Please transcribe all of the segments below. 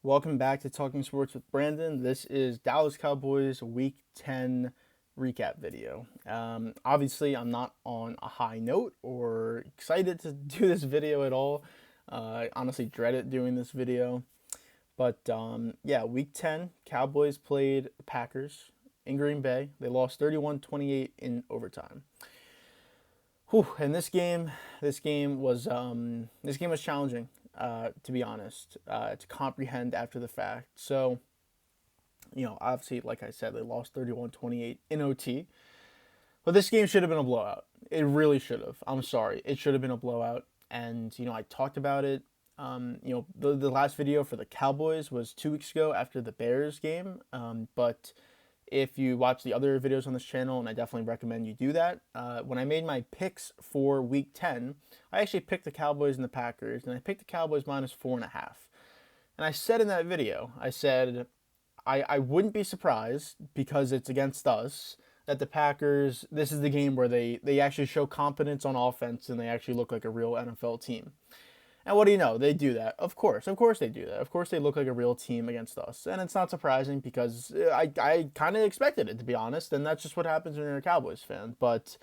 Welcome back to Talking Sports with Brandon. This is Dallas Cowboys Week 10 recap video. Obviously, I'm not on a high note or excited to do this video at all. I honestly dreaded doing this video. But yeah, Week 10, Cowboys played the Packers in Green Bay. They lost 31-28 in overtime. Whew, and this game was challenging, to be honest, to comprehend after the fact. So, obviously, like I said, they lost 31-28 in OT. But this game should have been a blowout. It really should have. I'm sorry. It should have been a blowout. And, I talked about it. The last video for the Cowboys was 2 weeks ago after the Bears game. But if you watch the other videos on this channel, and I definitely recommend you do that, when I made my picks for Week 10, I actually picked the Cowboys and the Packers, and I picked the Cowboys minus 4.5. And I said in that video, I said I wouldn't be surprised, because it's against us, that the Packers, this is the game where they actually show confidence on offense and they actually look like a real NFL team. And what do you know? They do that. Of course they do that. Of course they look like a real team against us. And it's not surprising, because I kind of expected it, to be honest. And that's just what happens when you're a Cowboys fan. But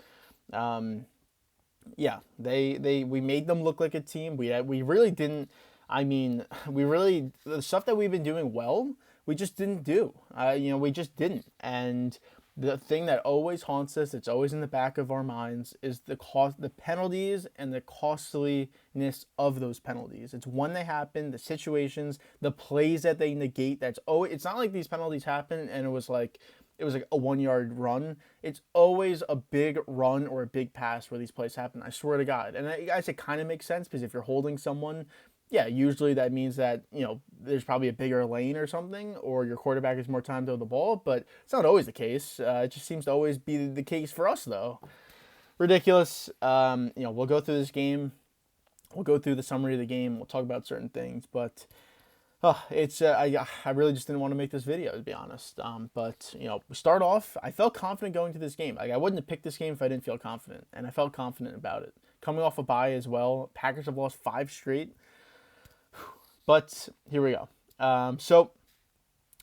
yeah, we made them look like a team. We really didn't. I mean, the stuff that we've been doing well, we just didn't do. We just didn't. And the thing that always haunts us, it's always in the back of our minds, is the penalties and the costliness of those penalties. It's when they happen, the situations, the plays that they negate. It's not like these penalties happen and it was like a 1 yard run. It's always a big run or a big pass where these plays happen. I swear to God. And guys, it kind of makes sense, because if you're holding someone, yeah, usually that means that, there's probably a bigger lane or something, or your quarterback has more time to throw the ball, but it's not always the case. It just seems to always be the case for us, though. Ridiculous. We'll go through this game. We'll go through the summary of the game. We'll talk about certain things, but I really just didn't want to make this video, to be honest. But we start off. I felt confident going to this game. Like, I wouldn't have picked this game if I didn't feel confident, and I felt confident about it. Coming off a bye as well. Packers have lost 5 straight. But here we go. So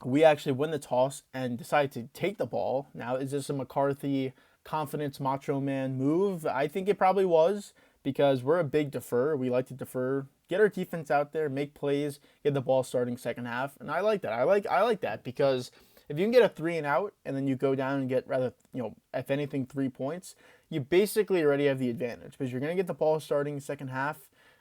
we actually win the toss and decide to take the ball. Now, is this a McCarthy confidence macho man move? I think it probably was, because we're a big defer. We like to defer, get our defense out there, make plays, get the ball starting second half, and I like that. I like that, because if you can get a 3 and out and then you go down and get, rather, if anything, 3 points, you basically already have the advantage, because you're going to get the ball starting second half.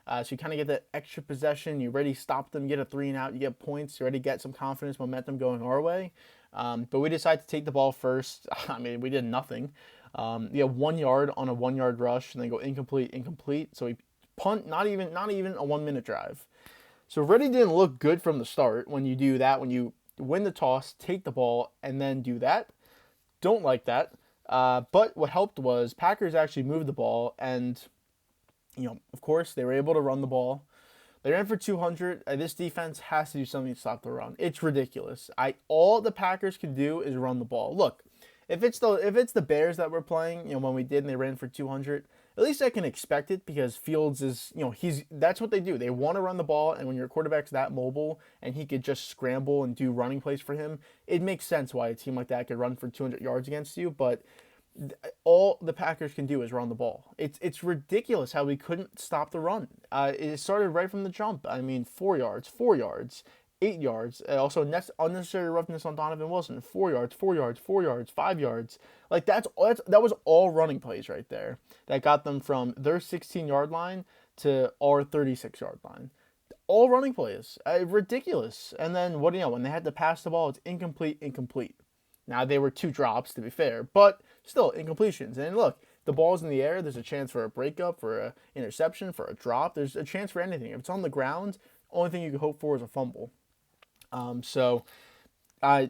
So you kind of get that extra possession. You already stop them, get a 3 and out, you get points. You already get some confidence, momentum going our way. But we decided to take the ball first. I mean, we did nothing. You have 1 yard on a 1 yard rush, and they go incomplete. So we punt, not even a 1 minute drive. So it really didn't look good from the start when you do that, when you win the toss, take the ball, and then do that. Don't like that. But what helped was Packers actually moved the ball, and of course, they were able to run the ball. They ran for 200. This defense has to do something to stop the run. It's ridiculous. All the Packers can do is run the ball. Look, if it's the Bears that we're playing, when we did and they ran for 200, at least I can expect it, because Fields is, that's what they do. They want to run the ball, and when your quarterback's that mobile and he could just scramble and do running plays for him, it makes sense why a team like that could run for 200 yards against you. But all the Packers can do is run the ball. It's ridiculous how we couldn't stop the run. It started right from the jump. I mean, 4 yards, 8 yards. Also, next unnecessary roughness on Donovan Wilson. 4 yards, 4 yards, 4 yards, 5 yards. Like, that was all running plays right there that got them from their 16-yard line to our 36-yard line. All running plays. Ridiculous. And then, when they had to pass the ball, it's incomplete. Now, they were 2 drops, to be fair, but still incompletions. And look, the ball's in the air. There's a chance for a breakup, for an interception, for a drop. There's a chance for anything. If it's on the ground, only thing you can hope for is a fumble. Look, 3rd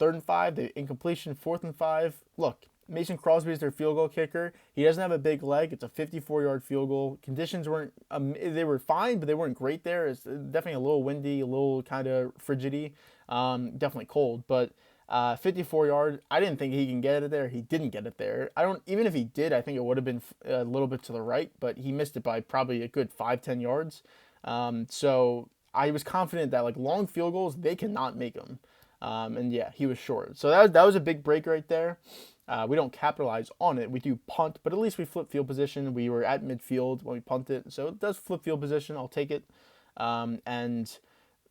and 5, the incompletion, 4th and 5. Look, Mason Crosby is their field goal kicker. He doesn't have a big leg. It's a 54-yard field goal. Conditions weren't, they were fine, but they weren't great there. It's definitely a little windy, a little kind of frigidy, definitely cold, but 54-yard. I didn't think he can get it there. He didn't get it there. Even if he did, I think it would have been a little bit to the right, but he missed it by probably a good 5-10 yards. So I was confident that like long field goals, they cannot make them. And yeah, he was short. So that was a big break right there. We don't capitalize on it. We do punt, but at least we flip field position. We were at midfield when we punted, so it does flip field position. I'll take it. And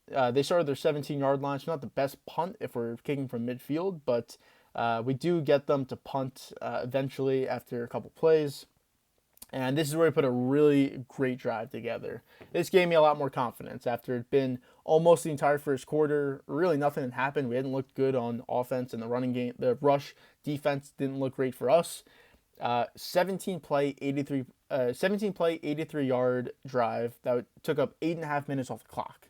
they started their 17-yard line. It's not the best punt if we're kicking from midfield, but we do get them to punt eventually after a couple plays. And this is where we put a really great drive together. This gave me a lot more confidence after it'd been almost the entire first quarter. Really nothing had happened. We hadn't looked good on offense and the running game. The rush defense didn't look great for us. 17 play, 83-yard drive that took up 8.5 minutes off the clock.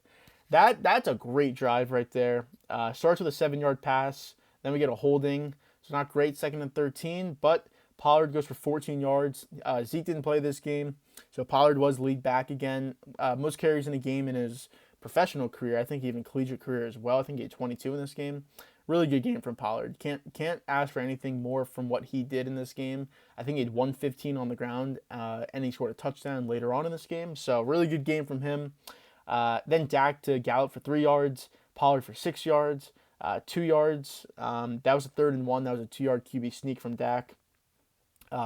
That's a great drive right there. Starts with a 7-yard pass. Then we get a holding. It's not great, 2nd and 13, but Pollard goes for 14 yards. Zeke didn't play this game, so Pollard was lead back again. Most carries in a game in his professional career. I think even collegiate career as well. I think he had 22 in this game. Really good game from Pollard. Can't ask for anything more from what he did in this game. I think he had 115 on the ground, and he scored a touchdown later on in this game. So really good game from him. Then Dak to Gallup for 3 yards. Pollard for 6 yards. 2 yards. That was a 3rd and 1. That was a 2-yard QB sneak from Dak.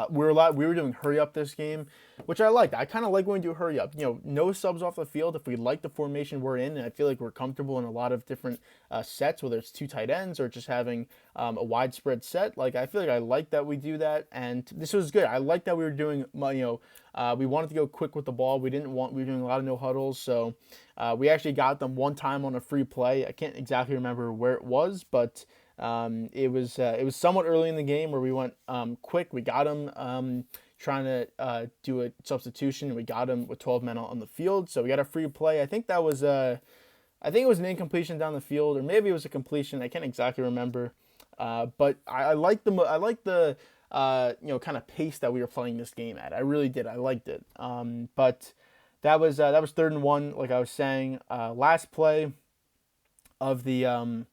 We were doing hurry up this game, which I liked. I kind of like when we do hurry up. No subs off the field. If we like the formation we're in, and I feel like we're comfortable in a lot of different sets, whether it's 2 tight ends or just having a widespread set. Like I feel like I like that we do that, and this was good. I like that we were doing. We wanted to go quick with the ball. We were doing a lot of no huddles, so we actually got them one time on a free play. I can't exactly remember where it was, but. It was somewhat early in the game where we went quick. We got him trying to do a substitution. We got him with 12 men on the field, so we got a free play. I think it was an incompletion down the field, or maybe it was a completion. I can't exactly remember. But I like the kind of pace that we were playing this game at. I really did. I liked it. But that was 3rd and 1, like I was saying. Last play of the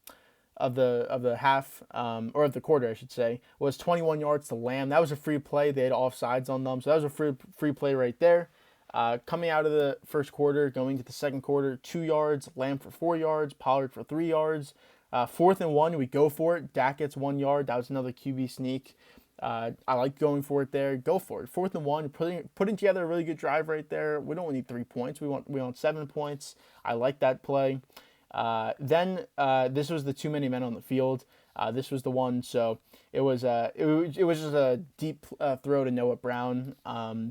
half, or of the quarter, I should say, was 21 yards to Lamb. That was a free play. They had offsides on them, so that was a free play right there. Coming out of the first quarter, going to the second quarter, 2 yards, Lamb for 4 yards, Pollard for 3 yards. 4th and 1, we go for it. Dak gets 1 yard. That was another QB sneak. I like going for it there. Go for it. 4th and 1, putting together a really good drive right there. We don't need 3 points. We want 7 points. I like that play. Then this was the too many men on the field. This was the one, so it was just a deep throw to Noah Brown.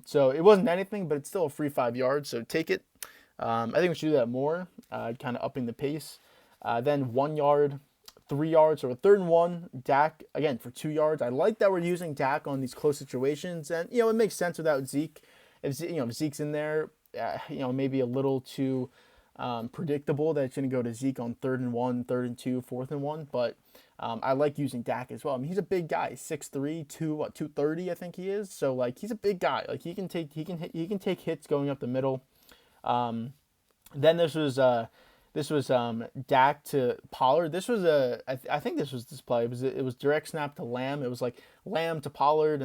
So it wasn't anything, but it's still a free 5 yards, so take it. I think we should do that more, kind of upping the pace. Then 1 yard, 3 yards, so a 3rd and 1. Dak again for 2 yards. I like that we're using Dak on these close situations, and it makes sense without Zeke. If Zeke's in there, maybe a little too. Predictable that it's going to go to Zeke on 3rd and 1, 3rd and 2, 4th and 1, but I like using Dak as well. I mean, he's a big guy, 6'3", 230, I think he is. So like he's a big guy. Like he can take hits going up the middle. Then this was Dak to Pollard. This was I think this was this play. It was direct snap to Lamb. It was like Lamb to Pollard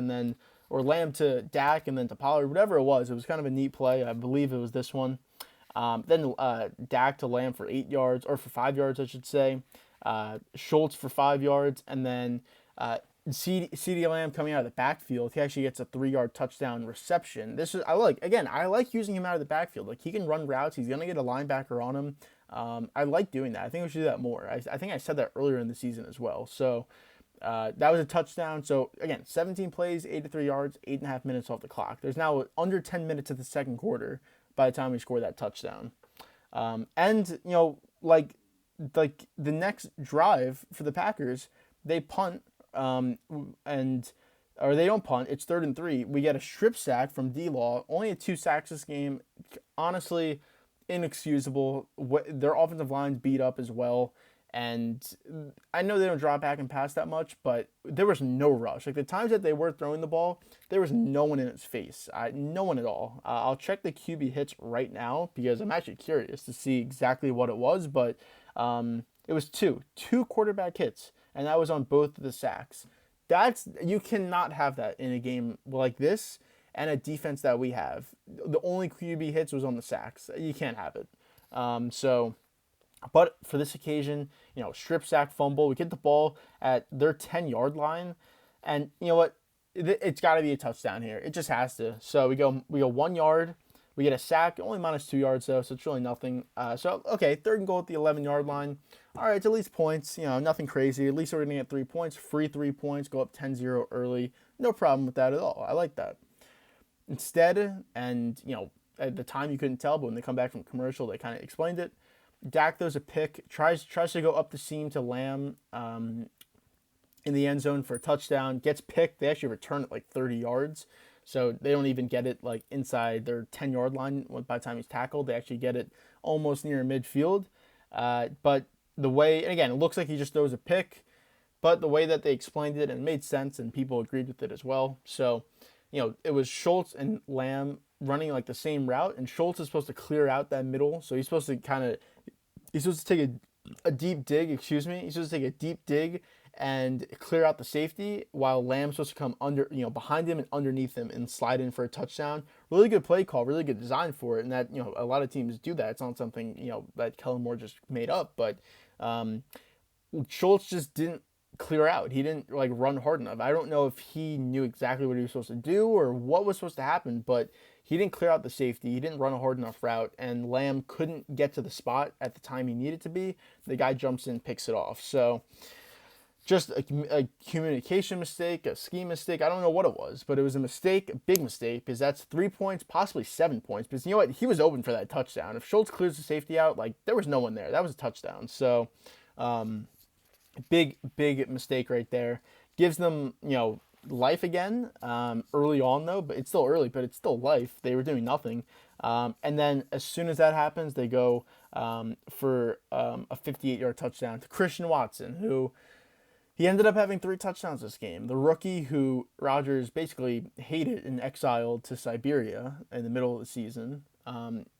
or Lamb to Dak and then to Pollard, whatever it was. It was kind of a neat play. I believe it was this one. Then Dak to Lamb for 8 yards, or for 5 yards, I should say. Schultz for 5 yards, and then CeeDee Lamb coming out of the backfield. He actually gets a 3-yard touchdown reception. I like using him out of the backfield. Like he can run routes. He's gonna get a linebacker on him. I like doing that. I think we should do that more. I think I said that earlier in the season as well. So that was a touchdown. So again, 17 plays, 83 yards, 8.5 minutes off the clock. There's now under 10 minutes of the second quarter by the time we score that touchdown. Like the next drive for the Packers, they punt, or they don't punt. It's 3rd and 3. We get a strip sack from D-Law. Only had 2 sacks this game. Honestly, inexcusable. Their offensive line's beat up as well. And I know they don't drop back and pass that much, but there was no rush. Like the times that they were throwing the ball, there was no one in its face. No one at all. I'll check the QB hits right now because I'm actually curious to see exactly what it was. But it was two quarterback hits, and that was on both of the sacks. You cannot have that in a game like this and a defense that we have. The only QB hits was on the sacks. You can't have it. So, but for this occasion, strip sack fumble, we get the ball at their 10-yard line, and you know what? It's got to be a touchdown here. It just has to. So we go 1 yard. We get a sack, only minus 2 yards though, so it's really nothing. So okay, third and goal at the 11-yard line. All right, it's at least points. Nothing crazy. At least we're gonna get 3 points, free 3 points, go up 10-0 early. No problem with that at all. I like that. Instead, and at the time you couldn't tell, but when they come back from commercial, they kind of explained it. Dak throws a pick, tries to go up the seam to Lamb in the end zone for a touchdown, gets picked. They actually return it like 30 yards. So they don't even get it like inside their 10-yard line by the time he's tackled. They actually get it almost near midfield. But the way, and again, it looks like he just throws a pick, but the way that they explained it, and it made sense, and people agreed with it as well. So, it was Schultz and Lamb running like the same route, and Schultz is supposed to clear out that middle. So he's supposed to take a deep dig, excuse me. He's supposed to take a deep dig and clear out the safety, while Lamb's supposed to come behind him and underneath him and slide in for a touchdown. Really good play call, really good design for it, and that a lot of teams do that. It's not something that Kellen Moore just made up, but Schultz just didn't clear out. He didn't run hard enough. I don't know if he knew exactly what he was supposed to do or what was supposed to happen, but he didn't clear out the safety. He didn't run a hard enough route, and Lamb couldn't get to the spot at the time he needed to be. The guy jumps in, picks it off. So just a communication mistake, a scheme mistake. I don't know what it was, but it was a mistake, a big mistake, because that's 3 points, possibly 7 points. Because you know what? He was open for that touchdown. If Schultz clears the safety out, there was no one there. That was a touchdown. So big mistake right there. Gives them, life again early on, though. But it's still early, but it's still life. They were doing nothing. And then as soon as that happens, they go for a 58-yard touchdown to Christian Watson, who he ended up having 3 touchdowns this game. The rookie who Rodgers basically hated and exiled to Siberia in the middle of the season.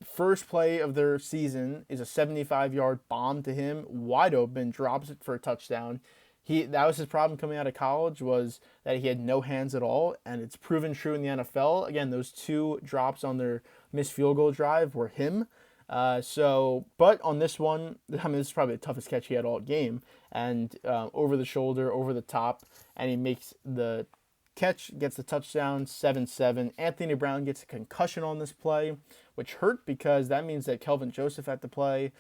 First play of their season is a 75-yard bomb to him, wide open, drops it for a touchdown. That was his problem coming out of college, was that he had no hands at all, and it's proven true in the NFL. Again, those 2 drops on their missed field goal drive were him. But on this one, this is probably the toughest catch he had all game, and over the shoulder, over the top, and he makes the catch, gets the touchdown, 7-7. Anthony Brown gets a concussion on this play, which hurt because that means that Kelvin Joseph had to play,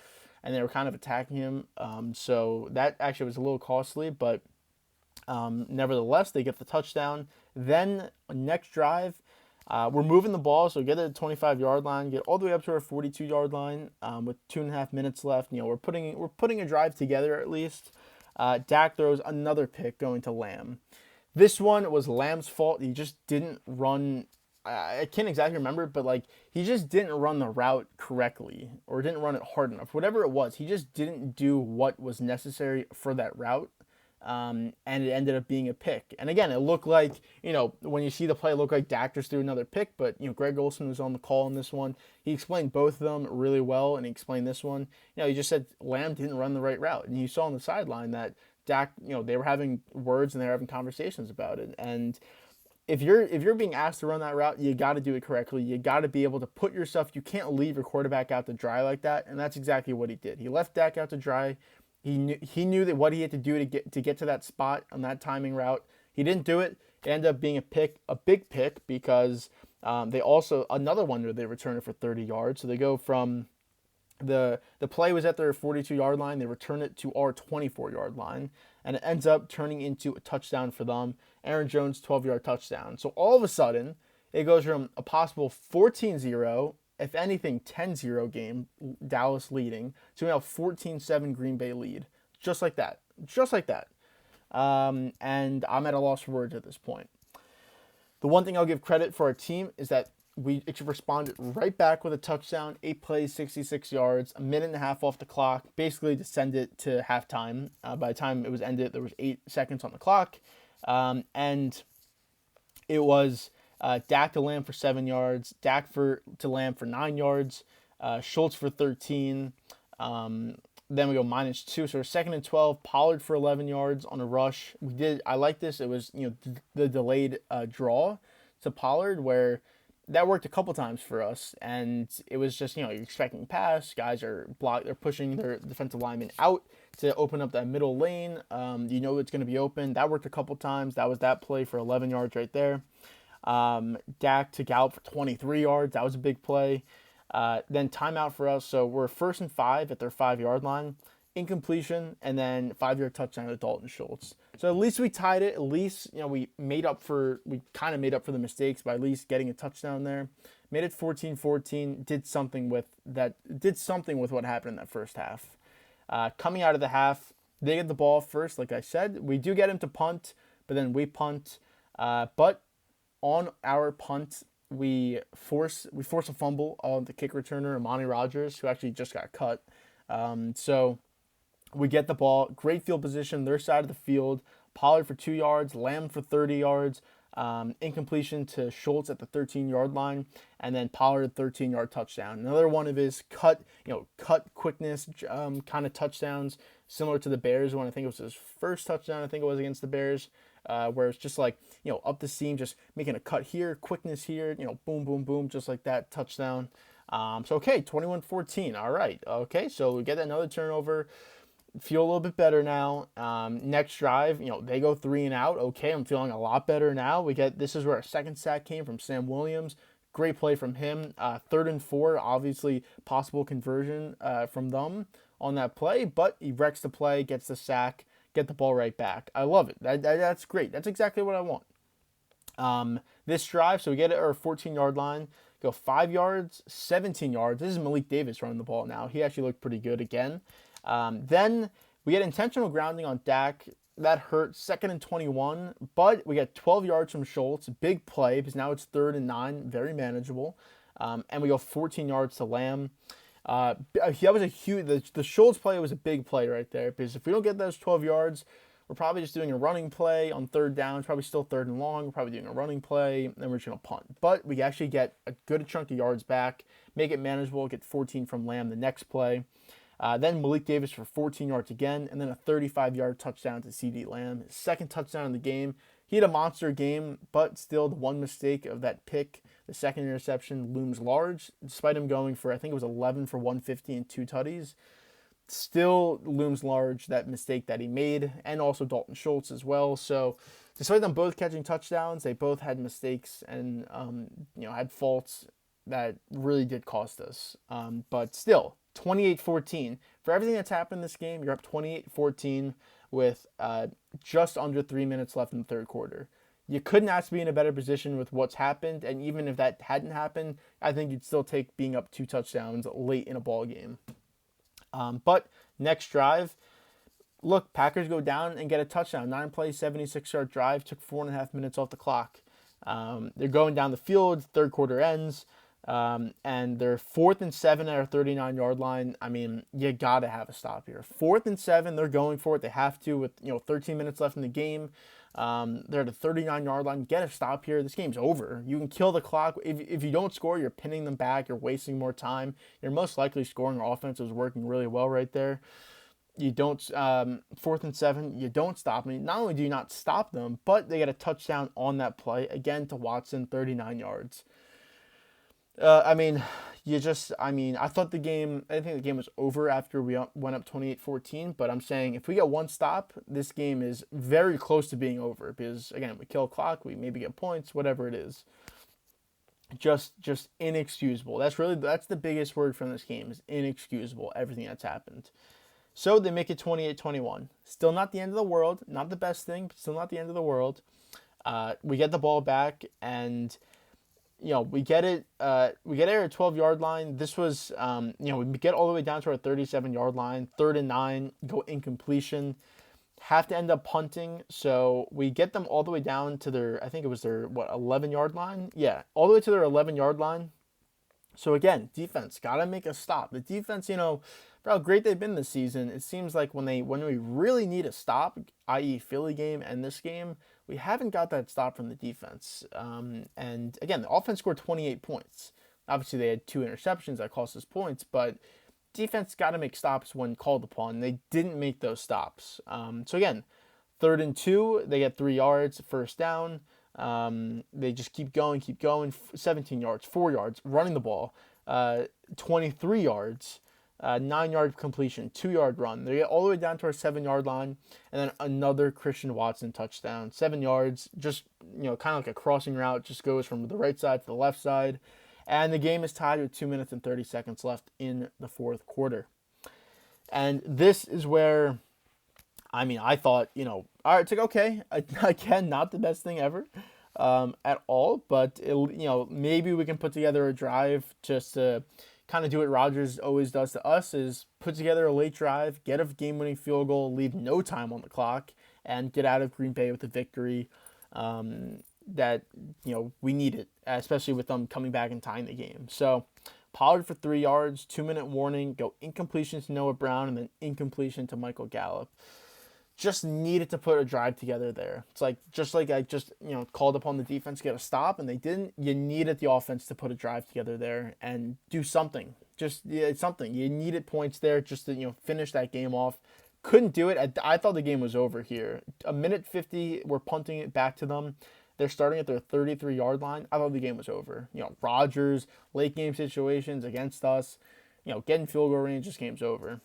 and they were kind of attacking him. So that actually was a little costly, but nevertheless, they get the touchdown. Then next drive, we're moving the ball, so get it at the 25-yard line, get all the way up to our 42-yard line with 2.5 minutes left. We're putting a drive together at least. Dak throws another pick going to Lamb. This one was Lamb's fault. He just didn't run. I can't exactly remember, but he just didn't run the route correctly or didn't run it hard enough. Whatever it was, he just didn't do what was necessary for that route. And it ended up being a pick. And again, it looked like, when you see the play, it looked like Dak just threw another pick, but, Greg Olsen was on the call on this one. He explained both of them really well, and he explained this one. He just said Lamb didn't run the right route. And you saw on the sideline that Dak, they were having words and they were having conversations about it. And if you're being asked to run that route, you got to do it correctly. You got to be able to put yourself, you can't leave your quarterback out to dry like that. And that's exactly what he did. He left Dak out to dry. He knew that what he had to do to get to that spot on that timing route. He didn't do it. It ended up being a big pick, because they also, another one where they returned it for 30 yards. So they go from the play was at their 42-yard line. They return it to our 24-yard line, and it ends up turning into a touchdown for them. Aaron Jones, 12-yard touchdown. So all of a sudden, it goes from a possible 14-0, if anything, 10-0 game, Dallas leading, to now 14-7 Green Bay lead. Just like that. And I'm at a loss for words at this point. The one thing I'll give credit for our team is that we responded right back with a touchdown, 8 plays, 66 yards, a minute and a half off the clock, basically to send it to halftime. By the time it was ended, there was 8 seconds on the clock. And it was Dak to Lamb for 7 yards, Dak to Lamb for 9 yards, Schultz for 13. Then we go -2, so we're 2nd and 12. Pollard for 11 yards on a rush. I like this. It was the delayed draw to Pollard, where that worked a couple times for us, and it was just, you're expecting pass, guys are they're pushing their defensive lineman out to open up that middle lane. It's going to be open. That worked a couple times. That was that play for 11 yards right there. Dak to Gallup for 23 yards. That was a big play. Then timeout for us. So we're 1st and 5 at their 5-yard line. Incompletion, and then 5-yard touchdown to Dalton Schultz. So at least we tied it. At least, we kind of made up for the mistakes by at least getting a touchdown there. Made it 14-14. Did something with what happened in that first half. Coming out of the half, they get the ball first, like I said. We do get him to punt, but then we punt. But on our punt, we force a fumble of the kick returner, Amani Rogers, who actually just got cut. So we get the ball, great field position, their side of the field. Pollard for 2 yards, Lamb for 30 yards, incompletion to Schultz at the 13-yard line, and then Pollard 13-yard touchdown. Another one of his cut quickness kind of touchdowns, similar to the Bears one. I think it was his first touchdown. I think it was against the Bears, where it's just like up the seam, just making a cut here, quickness here, boom, boom, boom, just like that touchdown. So okay, 21-14. All right, okay, so we get another turnover. Feel a little bit better now. Next drive, they go 3 and out. Okay, I'm feeling a lot better now. This is where our second sack came from Sam Williams. Great play from him. 3rd and 4, obviously possible conversion from them on that play, but he wrecks the play, gets the sack, get the ball right back. I love it. That's great. That's exactly what I want. This drive, so we get it at our 14-yard line. Go 5 yards, 17 yards. This is Malik Davis running the ball now. He actually looked pretty good again. Then we get intentional grounding on Dak. That hurt. 2nd and 21, but we got 12 yards from Schultz. Big play because now it's 3rd and 9, very manageable. And we go 14 yards to Lamb. That was a huge. The Schultz play was a big play right there because if we don't get those 12 yards, we're probably just doing a running play on 3rd down. It's probably still 3rd and long. We're probably doing a running play, and then we're just going to punt. But we actually get a good chunk of yards back, make it manageable, get 14 from Lamb the next play. Then Malik Davis for 14 yards again, and then a 35-yard touchdown to CeeDee Lamb. His second touchdown in the game. He had a monster game, but still the one mistake of that pick, the second interception, looms large. Despite him going for, I think it was 11 for 150 and 2 tutties, still looms large, that mistake that he made, and also Dalton Schultz as well. So despite them both catching touchdowns, they both had mistakes and had faults that really did cost us. But still, 28-14. For everything that's happened in this game, you're up 28-14 with just under 3 minutes left in the third quarter. You couldn't ask to be in a better position with what's happened, and even if that hadn't happened, I think you'd still take being up 2 touchdowns late in a ball game. But next drive, look, Packers go down and get a touchdown. 9-play, 76-yard drive, took 4.5 minutes off the clock. They're going down the field, third quarter ends. And they're 4th and 7 at our 39-yard line. I mean, you got to have a stop here. 4th and 7, they're going for it. They have to with 13 minutes left in the game. They're at the 39-yard line. Get a stop here. This game's over. You can kill the clock. If you don't score, you're pinning them back. You're wasting more time. You're most likely scoring. Our offense is working really well right there. You don't 4th and 7. You don't stop them. Not only do you not stop them, but they get a touchdown on that play again to Watson, 39 yards. I think the game was over after we went up 28-14, but I'm saying if we get one stop, this game is very close to being over because, again, we kill a clock, we maybe get points, whatever it is. Just inexcusable. That's the biggest word from this game is inexcusable, everything that's happened. So they make it 28-21. Still not the end of the world, not the best thing, but still not the end of the world. We get the ball back and we get it at our 12-yard line. This was, we get all the way down to our 37-yard line, 3rd and 9, go incompletion, have to end up punting. So we get them all the way down to their, I think it was their, 11-yard line? Yeah, all the way to their 11-yard line. So again, defense, got to make a stop. The defense, for how great they've been this season, it seems like when we really need a stop, i.e. Philly game and this game, we haven't got that stop from the defense. And again, the offense scored 28 points. Obviously, they had 2 interceptions that cost us points, but defense got to make stops when called upon. They didn't make those stops. So again, 3rd and 2, they get 3 yards, first down. They just keep going, 17 yards, 4 yards, running the ball, 23 yards, 9 yard completion, 2 yard run. They get all the way down to our 7 yard line, and then another Christian Watson touchdown, 7 yards, just kind of like a crossing route, just goes from the right side to the left side, and the game is tied with 2 minutes and 30 seconds left in the fourth quarter. And this is where, I thought, all right, it's like, okay, again, not the best thing ever at all, but, maybe we can put together a drive just to kind of do what Rodgers always does to us, is put together a late drive, get a game-winning field goal, leave no time on the clock, and get out of Green Bay with a victory that, we needed, especially with them coming back and tying the game. So Pollard for 3 yards, 2-minute warning, go incompletion to Noah Brown, and then incompletion to Michael Gallup. Just needed to put a drive together there. It's like I just called upon the defense to get a stop, and they didn't. You needed the offense to put a drive together there and do something. Something. You needed points there just to finish that game off. Couldn't do it. I thought the game was over here. A minute 50, we're punting it back to them. They're starting at their 33-yard line. I thought the game was over. Rodgers, late game situations against us, getting field goal range, this game's over.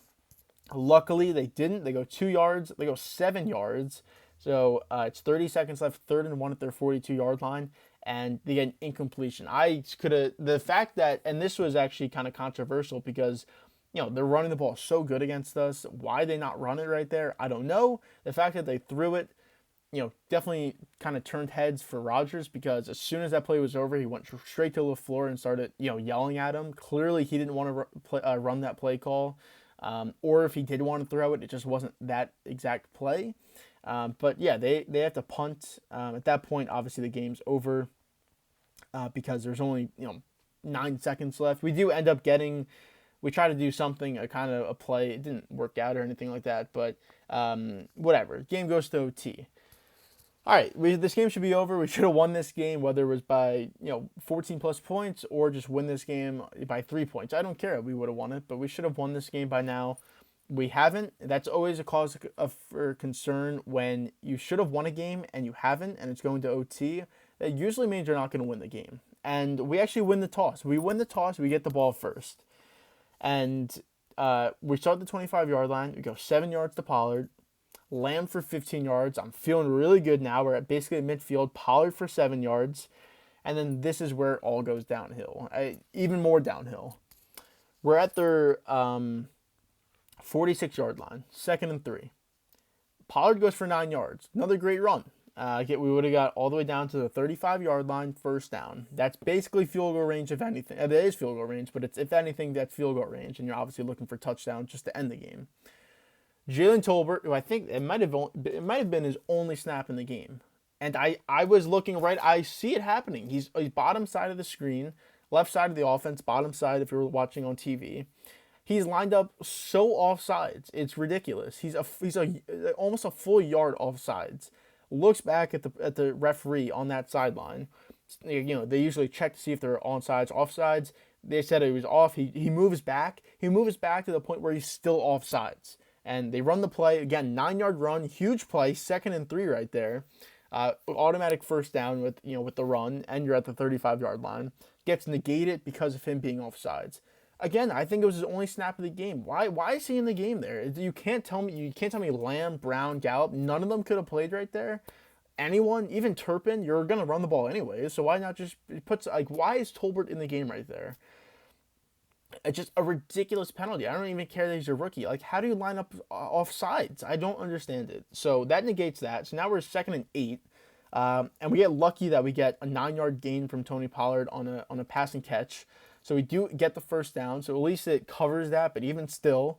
Luckily, they didn't. They go 2 yards. They go 7 yards. So it's 30 seconds left, 3rd and 1 at their 42-yard line, and they get an incompletion. The fact that, and this was actually kind of controversial because, they're running the ball so good against us. Why they not run it right there, I don't know. The fact that they threw it, definitely kind of turned heads for Rodgers, because as soon as that play was over, he went straight to LaFleur and started, yelling at him. Clearly, he didn't want to run that play call. Or if he did want to throw it, it just wasn't that exact play. But yeah, they have to punt. At that point, obviously the game's over because there's only 9 seconds left. We do end up we try to do something, a kind of a play. It didn't work out or anything like that, but whatever. Game goes to OT. All right, this game should be over. We should have won this game, whether it was by 14 plus points or just win this game by 3 points. I don't care. We would have won it, but we should have won this game by now. We haven't. That's always a cause for concern when you should have won a game and you haven't, and it's going to OT. That usually means you're not going to win the game. And we actually win the toss. We win the toss. We get the ball first, and we start the 25-yard line. We go 7 yards to Pollard. Lamb for 15 yards. I'm feeling really good now. We're at basically midfield. Pollard for 7 yards. And then this is where it all goes downhill. Even more downhill. We're at their 46-yard line. 2nd and 3. Pollard goes for 9 yards. Another great run. We would have got all the way down to the 35-yard line, 1st down. That's basically field goal range, if anything. It is field goal range, but it's, if anything, that's field goal range. And you're obviously looking for touchdown just to end the game. Jalen Tolbert, who I think it might have been his only snap in the game. And I was looking right, I see it happening. He's bottom side of the screen, left side of the offense, bottom side if you're watching on TV. He's lined up so offsides. It's ridiculous. He's almost a full yard offsides. Looks back at the referee on that sideline. They usually check to see if they're onside, offsides. They said it was off. He moves back. He moves back to the point where he's still offsides. And they run the play, again, 9-yard run, huge play, 2nd and 3 right there. Automatic 1st down with the run, and you're at the 35-yard line. Gets negated because of him being offsides. Again, I think it was his only snap of the game. Why is he in the game there? You can't tell me Lamb, Brown, Gallup, none of them could have played right there. Anyone, even Turpin, you're gonna run the ball anyways, so why not just why is Tolbert in the game right there? It's just a ridiculous penalty. I don't even care that he's a rookie. How do you line up off sides? I don't understand it. So that negates that. So now we're 2nd and 8. And we get lucky that we get a 9-yard gain from Tony Pollard on a passing catch. So we do get the 1st down. So at least it covers that. But even still.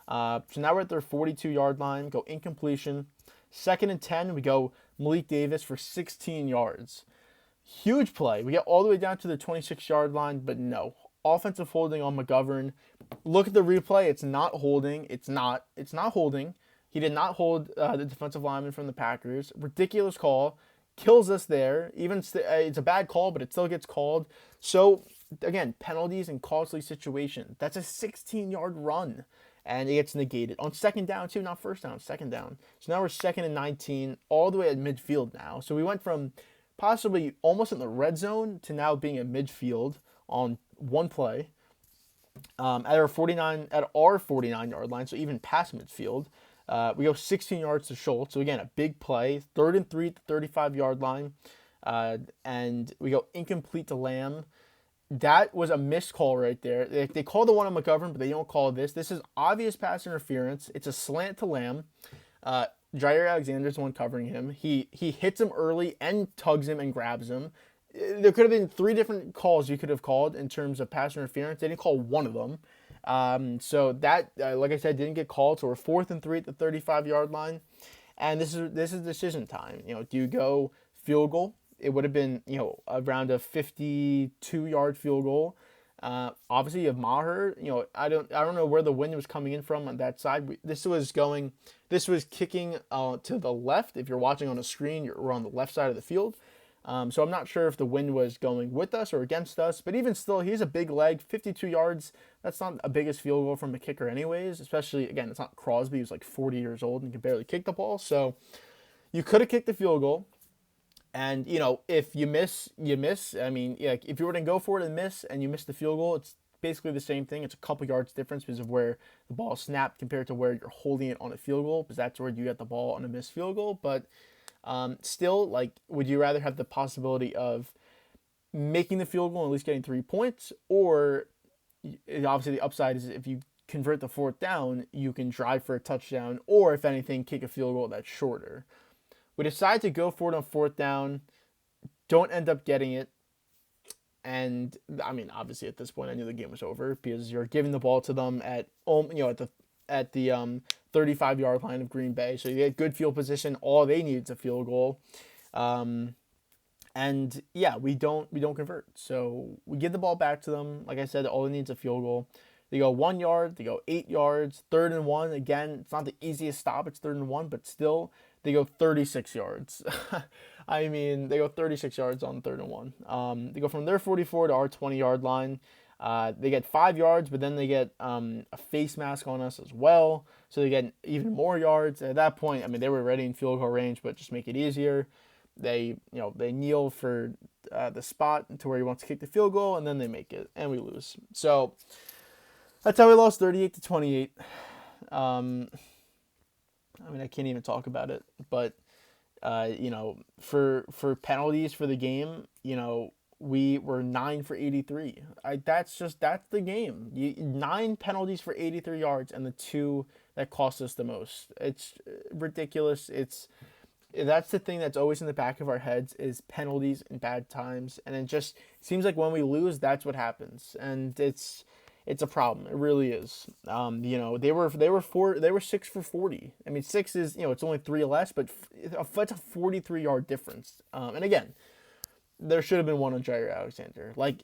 So now we're at their 42-yard line. Go incompletion. 2nd and 10. We go Malik Davis for 16 yards. Huge play. We get all the way down to the 26-yard line. But no. Offensive holding on McGovern. Look at the replay. It's not holding. It's not holding. He did not hold the defensive lineman from the Packers. Ridiculous call. Kills us there. It's a bad call, but it still gets called. So, again, penalties and costly situation. That's a 16-yard run. And it gets negated. On 2nd down, too. Not 1st down. 2nd down. So now we're 2nd and 19. All the way at midfield now. So we went from possibly almost in the red zone to now being a midfield on one play at our 49-yard line, so even past midfield. We go 16 yards to Schultz. So again, a big play, 3rd and 3 at the 35-yard line, and we go incomplete to Lamb. That was a missed call right there. They call the one on McGovern, but they don't call this. This is obvious pass interference. It's a slant to Lamb. Jair Alexander's the one covering him. He hits him early and tugs him and grabs him. There could have been 3 different calls you could have called in terms of pass interference. They didn't call one of them. So that, like I said, didn't get called. So we're 4th and 3 at the 35-yard line, and this is decision time. Do you go field goal? It would have been around a 52-yard field goal. Obviously, you have Maher. I don't know where the wind was coming in from on that side. This was kicking to the left. If you're watching on a screen, we're on the left side of the field. So I'm not sure if the wind was going with us or against us, but even still, he's a big leg, 52 yards. That's not a biggest field goal from a kicker anyways, especially, again, it's not Crosby, who's like 40 years old and can barely kick the ball. So you could have kicked the field goal. And, if you miss, you miss. I mean, yeah, if you were to go for it and miss and you miss the field goal, it's basically the same thing. It's a couple yards difference because of where the ball snapped compared to where you're holding it on a field goal, because that's where you get the ball on a missed field goal. But still, would you rather have the possibility of making the field goal and at least getting 3 points, or obviously the upside is if you convert the 4th down, you can drive for a touchdown, or if anything, kick a field goal that's shorter. We decide to go for it on 4th down, don't end up getting it, and I mean, obviously at this point I knew the game was over because you're giving the ball to them at the 35-yard line of Green Bay, so you get good field position. All they need is a field goal, and yeah, we don't convert. So we give the ball back to them. Like I said, all they need is a field goal. They go 1 yard, they go 8 yards, 3rd and 1. Again, it's not the easiest stop. It's 3rd and 1, but still, they go 36 yards. I mean, they go 36 yards on 3rd and 1. They go from their 44 to our 20-yard line. They get 5 yards, but then they get a face mask on us as well. So they get even more yards. At that point, I mean, they were already in field goal range, but just make it easier. They kneel for the spot to where he wants to kick the field goal, and then they make it, and we lose. So that's how we lost 38-28. I mean, I can't even talk about it, but for penalties for the game, we were 9 for 83. That's the game. 9 penalties for 83 yards, and the 2 that cost us the most. It's ridiculous. That's the thing that's always in the back of our heads is penalties in bad times, and it just seems like when we lose, that's what happens, and it's a problem. It really is. They were 6 for 40. I mean, 6 is it's only 3 less, but that's a 43-yard difference. And again, there should have been one on Jair Alexander. I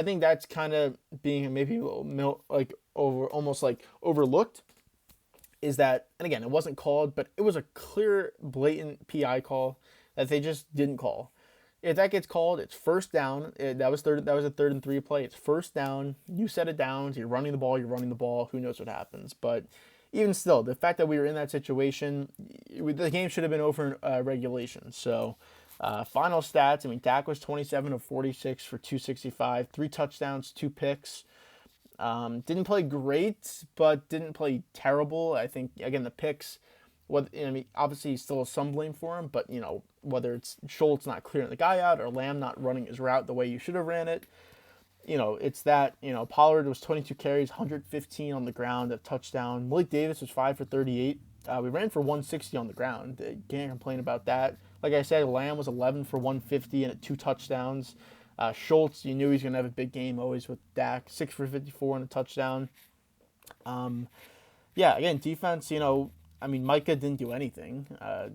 think that's kind of being maybe a little overlooked. Is that, and again, it wasn't called, but it was a clear, blatant PI call that they just didn't call. If that gets called, it's 1st down. That was a 3rd and 3 play. It's 1st down. You set it down. So you're running the ball. Who knows what happens? But even still, the fact that we were in that situation, the game should have been over in regulation. So final stats, I mean, Dak was 27 of 46 for 265, 3 touchdowns, 2 picks. Didn't play great, but didn't play terrible. I think, again, the picks, obviously still some blame for him, but, whether it's Schultz not clearing the guy out or Lamb not running his route the way you should have ran it, it's that, Pollard was 22 carries, 115 on the ground, a touchdown. Malik Davis was 5 for 38. We ran for 160 on the ground. Can't complain about that. Like I said, Lamb was 11 for 150 and 2 touchdowns. Schultz, you knew he was going to have a big game always with Dak, 6 for 54 and a touchdown. Again, defense, Micah didn't do anything.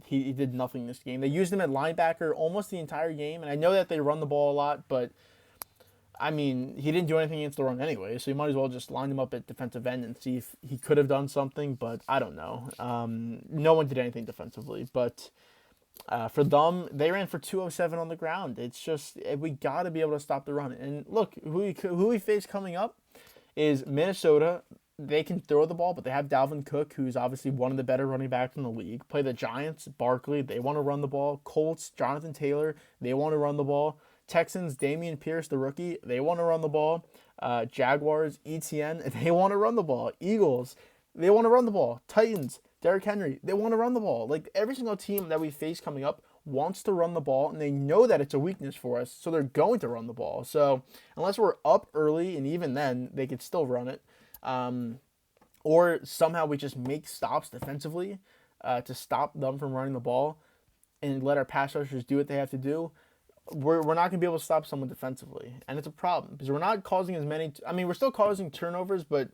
He did nothing this game. They used him at linebacker almost the entire game, and I know that they run the ball a lot, but, he didn't do anything against the run anyway, so you might as well just line him up at defensive end and see if he could have done something, but I don't know. No one did anything defensively, but for them, they ran for 207 on the ground. It's just, we got to be able to stop the run. And look, who we face coming up is Minnesota, they can throw the ball, but they have Dalvin Cook, who's obviously one of the better running backs in the league. Play the Giants, Barkley, they want to run the ball. Colts, Jonathan Taylor, they want to run the ball. Texans, Damian Pierce, the rookie, they want to run the ball. Jaguars, ETN, they want to run the ball. Eagles, they want to run the ball. Titans, Derrick Henry, they want to run the ball. Like every single team that we face coming up wants to run the ball, and they know that it's a weakness for us, so they're going to run the ball. So unless we're up early, and even then, they could still run it. Or somehow we just make stops defensively to stop them from running the ball and let our pass rushers do what they have to do. We're not going to be able to stop someone defensively, and it's a problem because we're not causing as many. I mean, we're still causing turnovers, but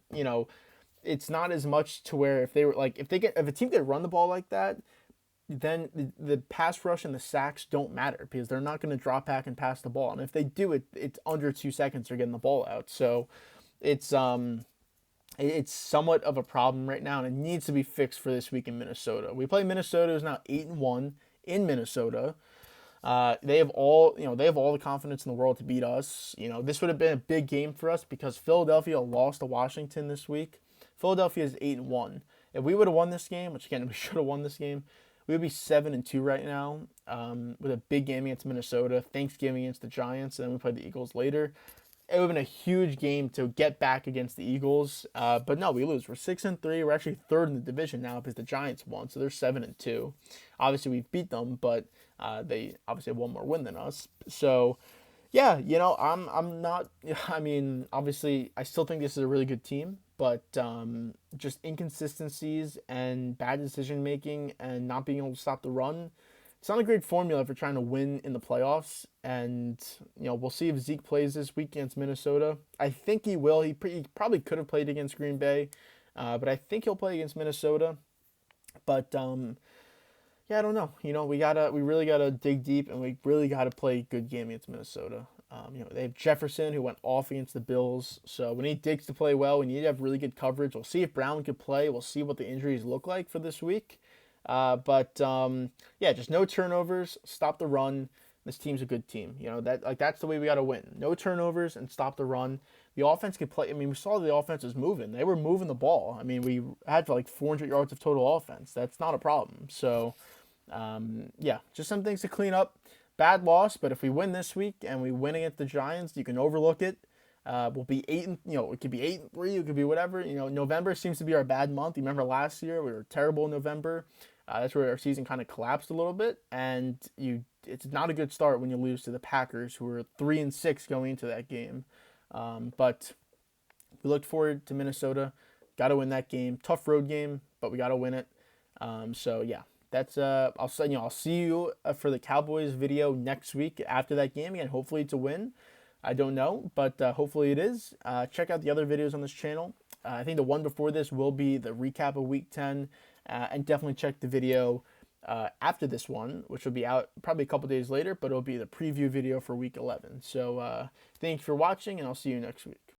it's not as much to where if they were like if a team could run the ball like that, then the pass rush and the sacks don't matter because they're not going to drop back and pass the ball, and if they do it, it's under 2 seconds they're getting the ball out. So it's somewhat of a problem right now, and it needs to be fixed for this week in Minnesota. We play Minnesota, who's now 8-1 in Minnesota. They have all the confidence in the world to beat us. This would have been a big game for us because Philadelphia lost to Washington this week. Philadelphia is 8-1. If we would have won this game, which again we should have won this game, we would be 7-2 right now. With a big game against Minnesota, Thanksgiving against the Giants, and then we play the Eagles later. It would have been a huge game to get back against the Eagles, but no, we lose. We're 6-3. We're actually third in the division now because the Giants won, so they're 7-2. Obviously, we beat them, but they obviously have one more win than us. So, yeah, I'm not. I mean, obviously, I still think this is a really good team, but just inconsistencies and bad decision making and not being able to stop the run. It's not a great formula if you're trying to win in the playoffs, and we'll see if Zeke plays this week against Minnesota. I think he will. He probably could have played against Green Bay, but I think he'll play against Minnesota. But yeah, I don't know. We really gotta dig deep, and we really gotta play a good game against Minnesota. They have Jefferson, who went off against the Bills, so we need Diggs to play well. We need to have really good coverage. We'll see if Brown could play. We'll see what the injuries look like for this week. But yeah, just no turnovers, stop the run. This team's a good team. That's the way we got to win. No turnovers and stop the run. The offense could play. I mean, we saw the offense was moving. They were moving the ball. I mean, we had like 400 yards of total offense. That's not a problem. So, yeah, just some things to clean up. Bad loss, but if we win this week and we win against the Giants, you can overlook it. We'll be it could be 8-3, it could be whatever. November seems to be our bad month. You remember last year we were terrible in November. That's where our season kind of collapsed a little bit, and it's not a good start when you lose to the Packers, who were 3-6 going into that game. But we looked forward to Minnesota. Got to win that game. Tough road game, but we got to win it. So yeah, that's I'll see you for the Cowboys video next week after that game again. Hopefully it's a win. I don't know, but hopefully it is. Check out the other videos on this channel. I think the one before this will be the recap of Week 10. And definitely check the video after this one, which will be out probably a couple days later, but it'll be the preview video for Week 11. So thank you for watching, and I'll see you next week.